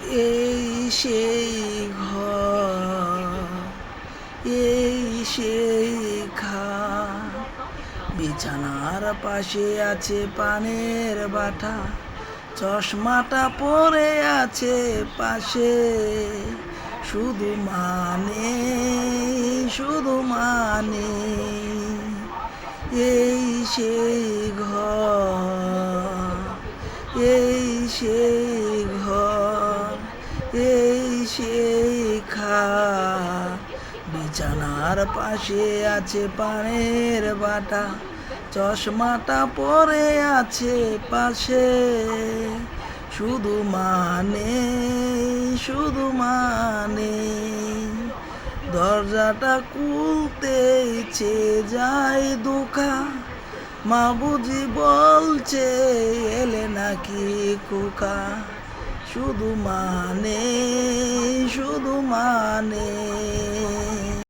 এই সেই ঘর, এই সেই খাট, বিছানার পাশে আছে পানের বাটা, চশমাটা পরে আছে পাশে, শুধু মানে এই সেই ঘর, এই সেই ঘর, এই সেই খাট, বিছানার পাশে আছে পানের বাটা, চশমাটা পরে আছে পাশে, শুধু মানে দরজাটা খুলতে ইচ্ছে যায় দুঃখা, মা বুঝি বলছে এলে নাকি খোকা, শুধু মানে